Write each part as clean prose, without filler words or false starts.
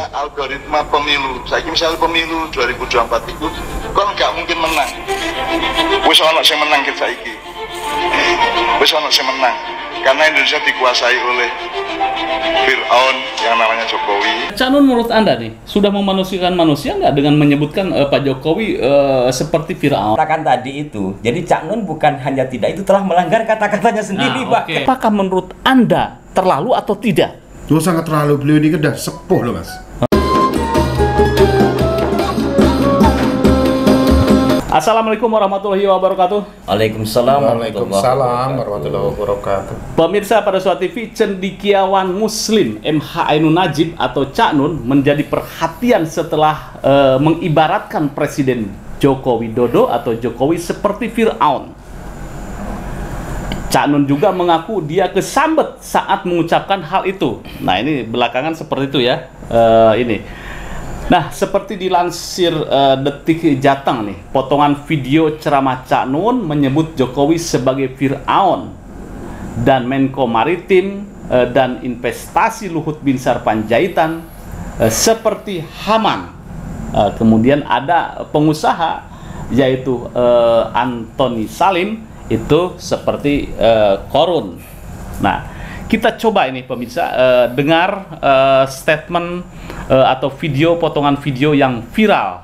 Algoritma pemilu, saya misalnya pemilu 2024 itu kan nggak mungkin menang. Wis ono sing menang kita iki. Wis ono sing menang. Karena Indonesia dikuasai oleh Fir'aun yang namanya Jokowi. Cak Nun, menurut Anda nih, sudah memanusiakan manusia nggak dengan menyebutkan Pak Jokowi seperti Fir'aun? Katakan tadi itu, jadi Cak Nun bukan hanya tidak, itu telah melanggar kata-katanya sendiri, Pak. Okay. Apakah menurut Anda terlalu atau tidak? Itu sangat terlalu, beliau ini kan udah sepuh loh, Mas. Assalamualaikum warahmatullahi wabarakatuh. Waalaikumsalam warahmatullahi wabarakatuh. Pemirsa Parasuara TV, cendekiawan Muslim MH Ainun Najib atau Cak Nun menjadi perhatian setelah mengibaratkan Presiden Joko Widodo atau Jokowi seperti Fir'aun. Cak Nun juga mengaku dia kesambet saat mengucapkan hal itu. Nah, ini belakangan seperti itu ya. Nah, seperti dilansir Detik Jateng nih, potongan video ceramah Cak Nun menyebut Jokowi sebagai Fir'aun dan Menko Maritim dan Investasi Luhut Binsar Panjaitan seperti Haman. Kemudian ada pengusaha yaitu Antoni Salim itu seperti Korun. Nah, kita coba ini pemirsa dengar statement atau video, potongan video yang viral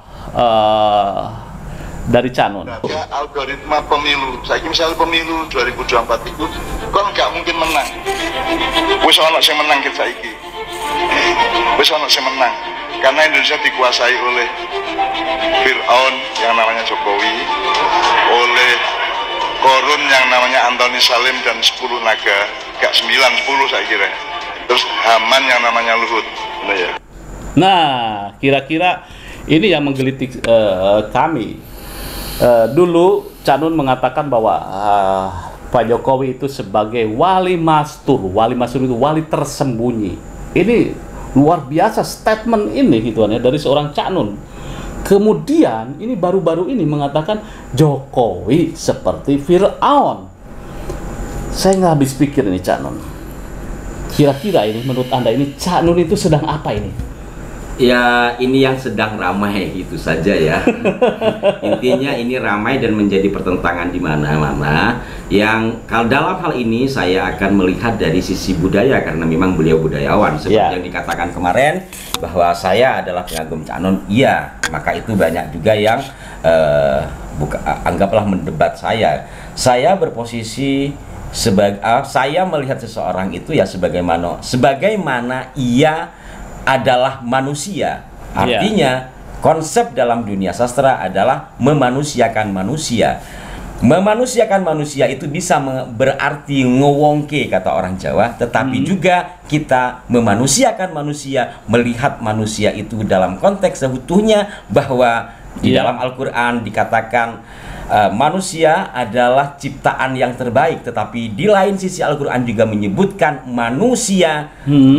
dari Cak Nun. Algoritma pemilu, saya misalnya pemilu 2024 itu kan nggak mungkin menang. Wis ono sing menang kita iki. Wis ono sing menang. Karena Indonesia dikuasai oleh Fir'aun yang namanya Jokowi, oleh Korun yang namanya Antoni Salim dan 10 naga, gak 9, 10 saya kira. Terus Haman yang namanya Luhut. Nah, kira-kira ini yang menggelitik kami. Dulu Cak Nun mengatakan bahwa Pak Jokowi itu sebagai wali mastur. Wali mastur itu wali tersembunyi. Ini luar biasa statement ini gitu ya dari seorang Cak Nun. Kemudian ini baru-baru ini mengatakan Jokowi seperti Fir'aun. Saya nggak habis pikir ini Cak Nun. Kira-kira ini menurut Anda ini Cak Nun itu sedang apa ini? Ya, ini yang sedang ramai itu saja ya. Intinya ini ramai dan menjadi pertentangan di mana-mana. Yang kalau dalam hal ini saya akan melihat dari sisi budaya karena memang beliau budayawan seperti yang dikatakan kemarin bahwa saya adalah pengagum Cak Nun. Iya, maka itu banyak juga yang anggaplah mendebat saya. Saya berposisi sebagai saya melihat seseorang itu ya sebagaimana ia adalah manusia. Artinya konsep dalam dunia sastra adalah memanusiakan manusia. Memanusiakan manusia itu bisa berarti ngewongke kata orang Jawa, tetapi juga kita memanusiakan manusia, melihat manusia itu dalam konteks seutuhnya bahwa di dalam Al-Quran dikatakan manusia adalah ciptaan yang terbaik, tetapi di lain sisi Al-Quran juga menyebutkan manusia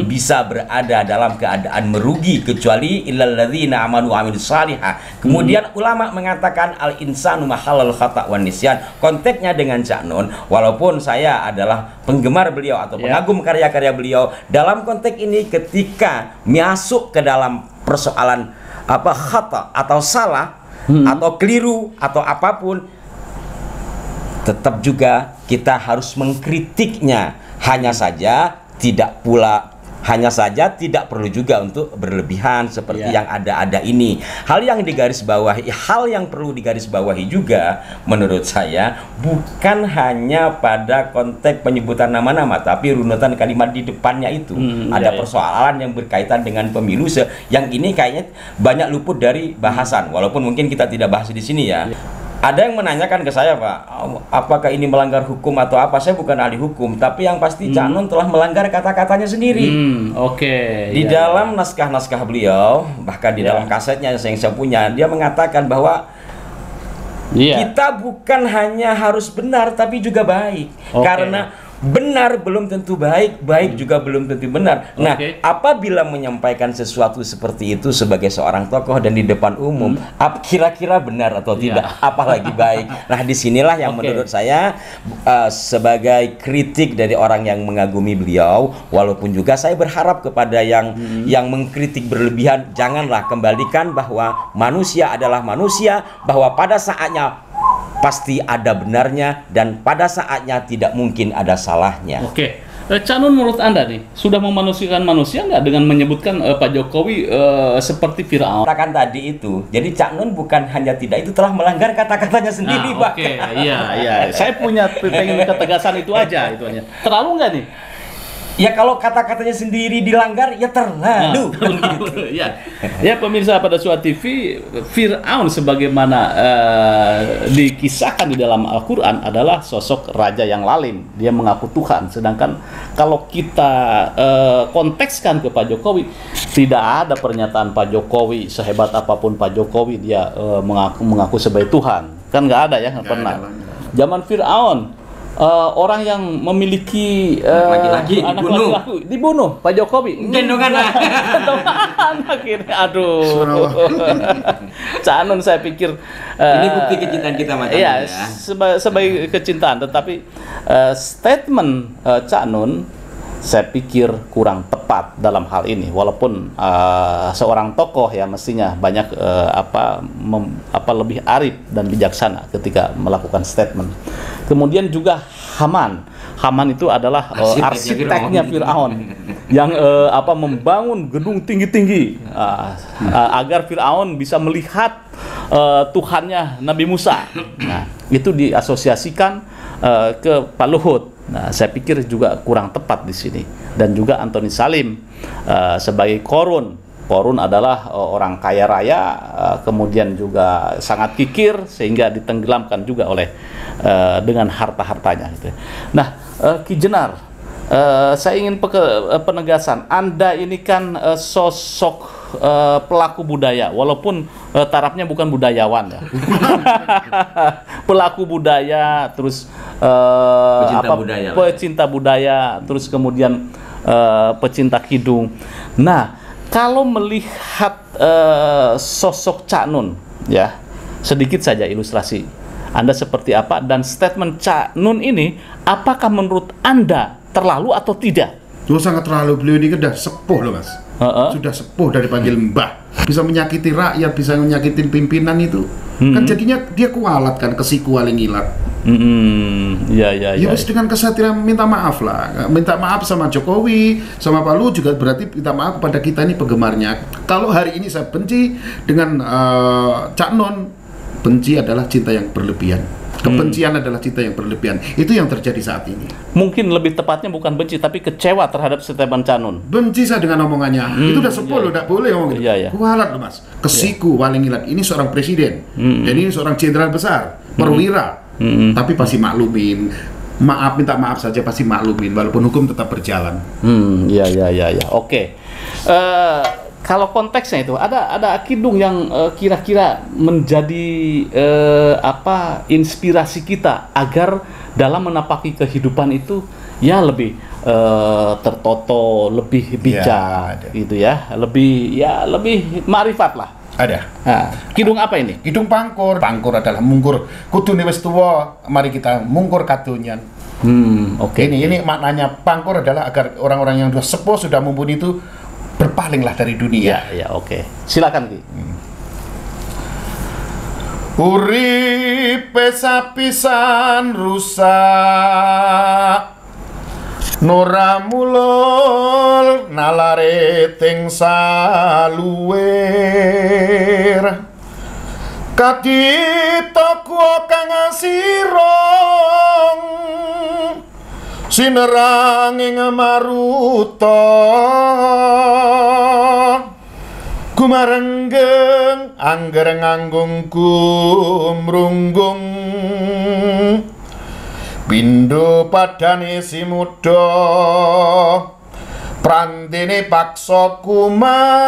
bisa berada dalam keadaan merugi kecuali illalladzina amanu wa amilus salihah. Kemudian ulama mengatakan al-insanu mahallal khata' wan nisyan. Konteksnya dengan Cak Nun, walaupun saya adalah penggemar beliau atau pengagum karya-karya beliau, dalam konteks ini ketika masuk ke dalam persoalan khata atau salah atau keliru atau apapun, tetap juga kita harus mengkritiknya. Hanya saja tidak perlu juga untuk berlebihan seperti yang ada ini. Hal yang perlu digarisbawahi juga menurut saya bukan hanya pada konteks penyebutan nama-nama, tapi runutan kalimat di depannya itu. Ada persoalan yang berkaitan dengan pemilu yang ini kayaknya banyak luput dari bahasan, walaupun mungkin kita tidak bahas di sini ya. Ada yang menanyakan ke saya, Pak, apakah ini melanggar hukum atau apa? Saya bukan ahli hukum, tapi yang pasti Cak Nun telah melanggar kata-katanya sendiri. Di dalam naskah-naskah beliau, bahkan di dalam kasetnya yang saya punya, dia mengatakan bahwa kita bukan hanya harus benar, tapi juga baik. Karena benar belum tentu baik, baik juga belum tentu benar. Nah, apabila menyampaikan sesuatu seperti itu sebagai seorang tokoh dan di depan umum, kira-kira benar atau tidak, apalagi baik. Nah, disinilah yang menurut saya sebagai kritik dari orang yang mengagumi beliau, walaupun juga saya berharap kepada yang mengkritik berlebihan, janganlah, kembalikan bahwa manusia adalah manusia, bahwa pada saatnya pasti ada benarnya dan pada saatnya tidak mungkin ada salahnya. Oke, Cak Nun, menurut Anda nih sudah memanusiakan manusia nggak dengan menyebutkan Pak Jokowi seperti Firaun? Katakan tadi itu, jadi Cak Nun bukan hanya tidak, itu telah melanggar kata-katanya sendiri, Pak. Oke, iya. Saya pengen ketegasan itu aja, itu aja. Terlalu nggak nih? Ya kalau kata-katanya sendiri dilanggar, ya terlalu. Ya pemirsa Pada Suara TV, Firaun sebagaimana dikisahkan di dalam Al-Quran adalah sosok raja yang lalim. Dia mengaku Tuhan. Sedangkan kalau kita kontekskan ke Pak Jokowi, tidak ada pernyataan Pak Jokowi sehebat apapun Pak Jokowi dia mengaku sebagai Tuhan. Kan nggak ada ya, nggak pernah. Zaman Firaun, orang yang memiliki laki-laki dibunuh Pak Jokowi. Gendongan akhirnya, aduh. Cak Nun, saya pikir ini bukti kecintaan kita macam ya. Sebagai kecintaan, tetapi statement Cak Nun saya pikir kurang tepat dalam hal ini, walaupun seorang tokoh ya mestinya banyak lebih arif dan bijaksana ketika melakukan statement. Kemudian juga Haman itu adalah arsiteknya Firaun yang membangun gedung tinggi-tinggi agar Firaun bisa melihat Tuhannya Nabi Musa. Nah, itu diasosiasikan ke Pak Luhut. Nah, saya pikir juga kurang tepat di sini. Dan juga Antoni Salim sebagai Korun. Korun adalah orang kaya raya, kemudian juga sangat kikir sehingga ditenggelamkan juga oleh dengan harta-hartanya. Gitu. Nah, Ki Jenar, saya ingin penegasan. Anda ini kan sosok pelaku budaya, walaupun tarafnya bukan budayawan ya. Pelaku budaya, terus pecinta budaya, terus kemudian pecinta kidung. Nah, kalau melihat sosok Cak Nun, ya sedikit saja ilustrasi Anda seperti apa, dan statement Cak Nun ini apakah menurut Anda terlalu atau tidak? Sangat terlalu. Beliau ini kan sudah sepuh loh, Mas. Sudah sepuh dari panggil Mbah. Bisa menyakiti rakyat, bisa menyakiti pimpinan itu. Kan jadinya dia kualat kan, kesiku waling ilat. Ya, dengan kesatiran minta maaf lah. Minta maaf sama Jokowi, sama Pak Luhut juga berarti minta maaf kepada kita ini penggemarnya. Kalau hari ini saya benci dengan Cak Nun, benci adalah cinta yang berlebihan. Kebencian adalah cinta yang berlebihan. Itu yang terjadi saat ini. Mungkin lebih tepatnya bukan benci, tapi kecewa terhadap statement Cak Nun. Benci saya dengan omongannya. Itu udah sepuluh, udah boleh ngomong gitu. Kualat loh, Mas. Kesiku, waling ilat. Ini seorang presiden. Dan ini seorang jenderal besar, perwira. Tapi pasti maklumin. Maaf, minta maaf saja pasti maklumin. Walaupun hukum tetap berjalan. Oke. Kalau konteksnya itu ada kidung yang kira-kira menjadi inspirasi kita agar dalam menapaki kehidupan itu ya lebih tertoto, lebih bijak, gitu ya, lebih ma'rifat lah. Ada. Kidung apa ini? Kidung Pangkur. Pangkur adalah mungkur kudune wis tuwa, mari kita mungkur kadonyan. Ini maknanya Pangkur adalah agar orang-orang yang sudah sepuh, sudah mumpuni itu berpalinglah dari dunia. Oke. Silakan, Ki. Uripe sapisan rusak, nora mulul nalare ting saluwer, kadita kuwa kang asirong, sinerang ing maruta, kumarenggeng angger nganggung kumrunggung, pindho padane si muda, prantene paksa kumaki.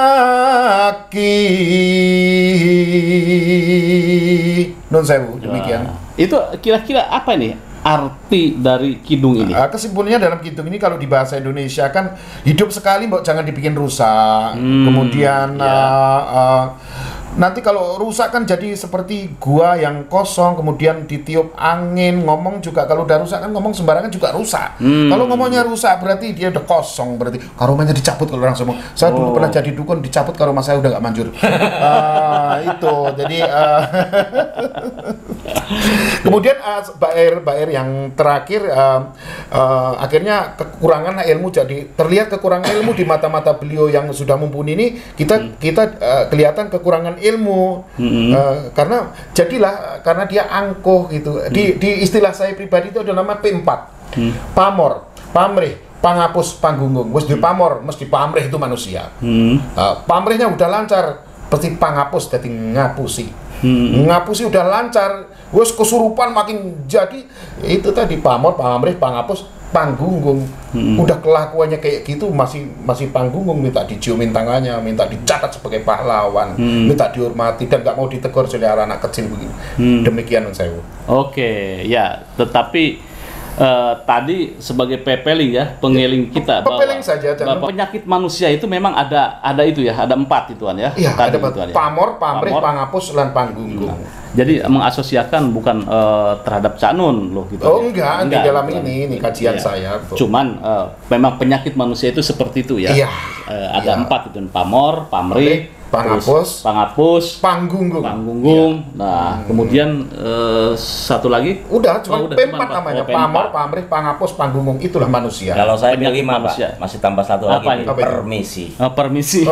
Nun sewu, demikian. Itu kira-kira apa ini? arti dari kidung ini? Kesimpulannya dalam kidung ini kalau di bahasa Indonesia kan hidup sekali mbok jangan dibikin rusak. Kemudian nanti kalau rusak kan jadi seperti gua yang kosong, kemudian ditiup angin, ngomong juga kalau udah rusak kan ngomong sembarangan juga rusak. Kalau ngomongnya rusak berarti dia udah kosong, berarti karomanya dicabut kalau orang ngomong. Saya dulu pernah jadi dukun, dicabut karoma saya udah nggak manjur. Itu jadi kemudian Baer yang terakhir akhirnya kekurangan ilmu, jadi terlihat kekurangan ilmu di mata-mata beliau yang sudah mumpuni ini, kita kelihatan kekurangan ilmu. Karena jadilah karena dia angkuh gitu. Di istilah saya pribadi itu ada nama P4. Pamor, pamrih, pangapus, panggungung. Wis di pamor, mesti pamrih itu manusia. Pamrihnya udah lancar, pasti pangapus jadi ngapusi. Ngapusi udah lancar, wis kesurupan makin jadi itu tadi pamor, pamrih, pangapus, panggungung. Udah kelakuannya kayak gitu masih panggungung, minta diciumin tangannya, minta dicatat sebagai pahlawan, minta dihormati dan nggak mau ditegur oleh anak kecil begini. Demikian saya. Oke, ya, tetapi tadi sebagai pepeling ya, pengeling kita pepeling saja, bahwa penyakit manusia itu memang ada itu ya, ada 4 ituan ya. Iya, ada ituan, ya. Pamor, pamrih, pangapus, lan panggungung. Jadi mengasosiasikan bukan terhadap Cak Nun loh gitu. Oh enggak, di dalam ini kajian saya. Cuman memang penyakit manusia itu seperti itu ya. Iya. Ada 4 itu, pamor, pamrih, pangapus, panggungung. Nah, kemudian satu lagi. Udah, cuma P4 namanya. Pamor, pamrih, pangapus, panggungung, itulah manusia. Kalau saya pilih 5, Pak. Masih tambah satu lagi. Permisi. Permisi.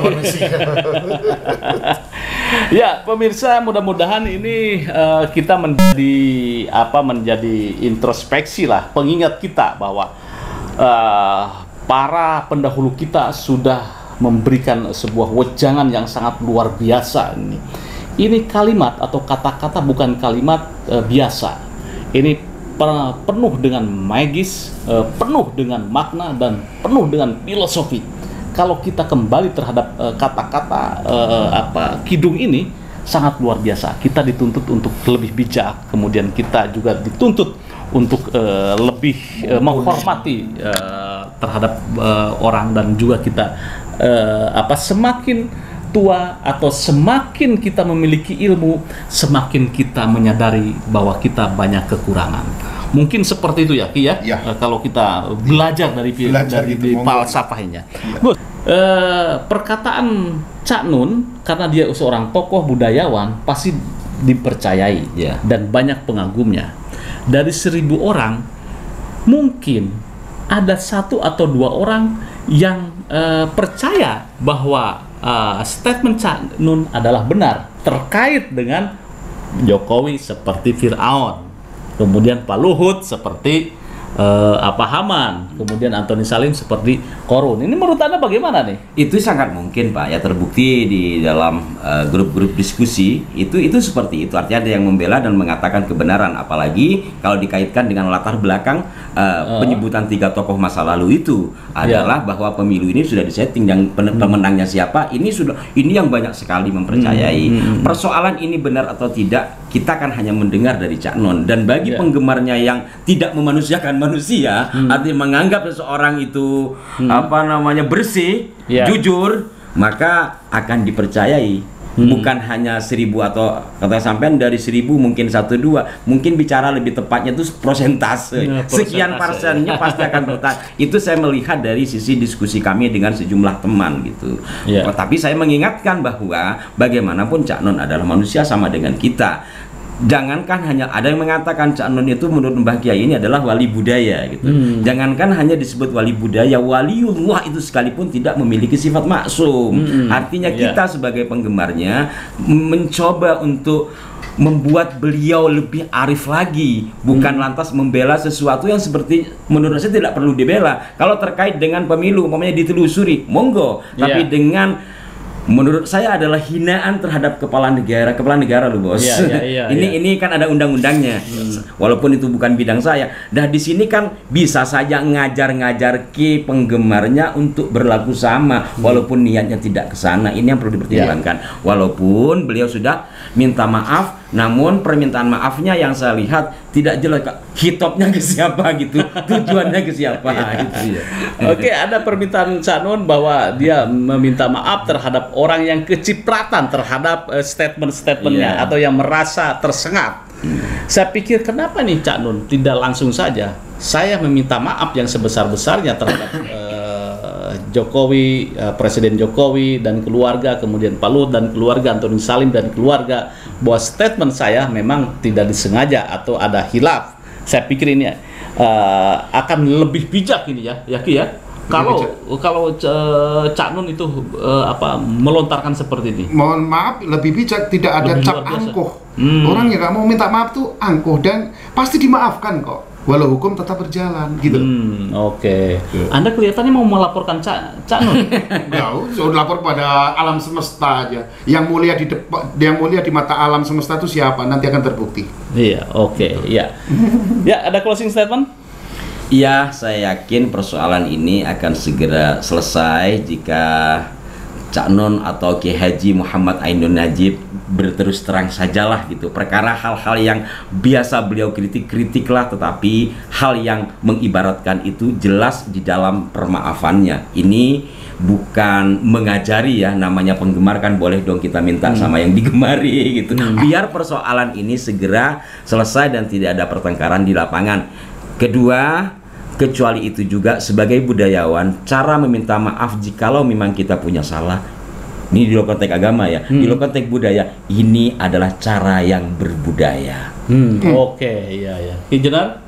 Ya, pemirsa, mudah-mudahan ini kita menjadi introspeksi lah, pengingat kita bahwa para pendahulu kita sudah memberikan sebuah wejangan yang sangat luar biasa ini. Ini kalimat atau kata-kata bukan kalimat biasa. Ini penuh dengan magis, penuh dengan makna dan penuh dengan filosofi. Kalau kita kembali terhadap kata-kata kidung ini sangat luar biasa. Kita dituntut untuk lebih bijak, kemudian kita juga dituntut untuk lebih menghormati terhadap orang, dan juga kita semakin tua atau semakin kita memiliki ilmu, semakin kita menyadari bahwa kita banyak kekurangan. Mungkin seperti itu ya, Ki ya. Kalau kita belajar dari falsafahnya. Perkataan Cak Nun, karena dia seorang tokoh budayawan, pasti dipercayai dan banyak pengagumnya. Dari 1000 orang, mungkin ada 1 atau 2 orang yang percaya bahwa statement Cak Nun adalah benar terkait dengan Jokowi seperti Fir'aun, kemudian Pak Luhut seperti Haman, kemudian Antoni Salim seperti Korun. Ini menurut Anda bagaimana nih? Itu sangat mungkin, Pak, ya, terbukti di dalam grup-grup diskusi itu seperti itu. Artinya ada yang membela dan mengatakan kebenaran, apalagi kalau dikaitkan dengan latar belakang penyebutan 3 tokoh masa lalu itu adalah bahwa pemilu ini sudah disetting dan pemenangnya siapa. Ini yang banyak sekali mempercayai. Persoalan ini benar atau tidak, kita kan hanya mendengar dari Cak Nun, dan bagi penggemarnya yang tidak memanusiakan manusia, artinya menganggap seseorang itu bersih, jujur, maka akan dipercayai. Bukan hanya 1000 atau kata sampean dari 1000 mungkin 1-2, mungkin bicara lebih tepatnya itu persentase. Sekian persennya pasti akan bertahan. Itu saya melihat dari sisi diskusi kami dengan sejumlah teman gitu. Tapi saya mengingatkan bahwa bagaimanapun Cak Nun adalah manusia sama dengan kita. Jangankan hanya ada yang mengatakan Cak Nun itu menurut Mbah Kiai ini adalah wali budaya gitu. Jangankan hanya disebut wali budaya, waliullah itu sekalipun tidak memiliki sifat maksum. Artinya kita sebagai penggemarnya mencoba untuk membuat beliau lebih arif lagi, bukan lantas membela sesuatu yang seperti menurut saya tidak perlu dibela. Kalau terkait dengan pemilu, umpamanya ditelusuri, monggo. Tapi dengan menurut saya adalah hinaan terhadap kepala negara loh, Bos. Ini kan ada undang-undangnya. Walaupun itu bukan bidang saya. Nah, di sini kan bisa saja ngajar-ngajar ke penggemarnya untuk berlaku sama, walaupun niatnya tidak ke sana. Ini yang perlu dipertimbangkan. Walaupun beliau sudah minta maaf Namun permintaan maafnya yang saya lihat tidak jelas, Kak. Hitopnya ke siapa gitu, tujuannya ke siapa gitu. Oke, ada permintaan Cak Nun bahwa dia meminta maaf terhadap orang yang kecipratan terhadap statement-statementnya atau yang merasa tersengat. Saya pikir kenapa nih Cak Nun tidak langsung saja saya meminta maaf yang sebesar-besarnya terhadap Jokowi, Presiden Jokowi dan keluarga, kemudian Pak Luhut dan keluarga, Antoni Salim dan keluarga, bahwa statement saya memang tidak disengaja atau ada hilaf. Saya pikir ini akan lebih bijak ini ya Ki ya. Kalau Cak Nun itu melontarkan seperti ini. Mohon maaf, lebih bijak, tidak ada Lebih cap luar biasa. angkuh. Orang yang nggak mau minta maaf tuh angkuh dan pasti dimaafkan kok. Walau hukum tetap berjalan gitu. Oke. Anda kelihatannya mau melaporkan Cak Nun. Jauh, sudah lapor pada alam semesta aja. Yang mulia di mata alam semesta itu siapa? Nanti akan terbukti. Iya, oke, iya. Ya, ada closing statement? Iya, saya yakin persoalan ini akan segera selesai jika Cak Nun atau Kiai Haji Muhammad Ainun Najib berterus terang sajalah gitu. Perkara hal-hal yang biasa beliau kritik-kritiklah, tetapi hal yang mengibaratkan itu jelas di dalam permaafannya. Ini bukan mengajari ya, namanya penggemar kan boleh dong kita minta sama yang digemari gitu. Biar persoalan ini segera selesai dan tidak ada pertengkaran di lapangan. Kedua, kecuali itu juga sebagai budayawan, cara meminta maaf jikalau memang kita punya salah, ini di luar konteks agama ya, di luar konteks budaya, ini adalah cara yang berbudaya. Oke, iya. Injenar?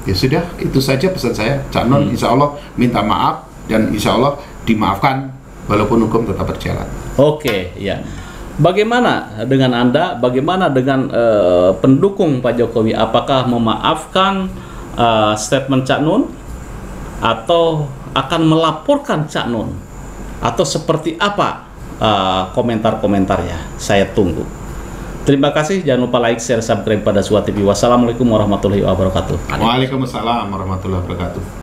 Ya sudah, itu saja pesan saya. Cak Nun insya Allah minta maaf dan insya Allah dimaafkan walaupun hukum tetap berjalan. Oke, ya. Bagaimana dengan Anda? Bagaimana dengan pendukung Pak Jokowi? Apakah memaafkan statement Cak Nun atau akan melaporkan Cak Nun, atau seperti apa komentar-komentarnya? Saya tunggu. Terima kasih, jangan lupa like, share, subscribe pada Suha TV. Wassalamualaikum warahmatullahi wabarakatuh. Waalaikumsalam warahmatullahi wabarakatuh.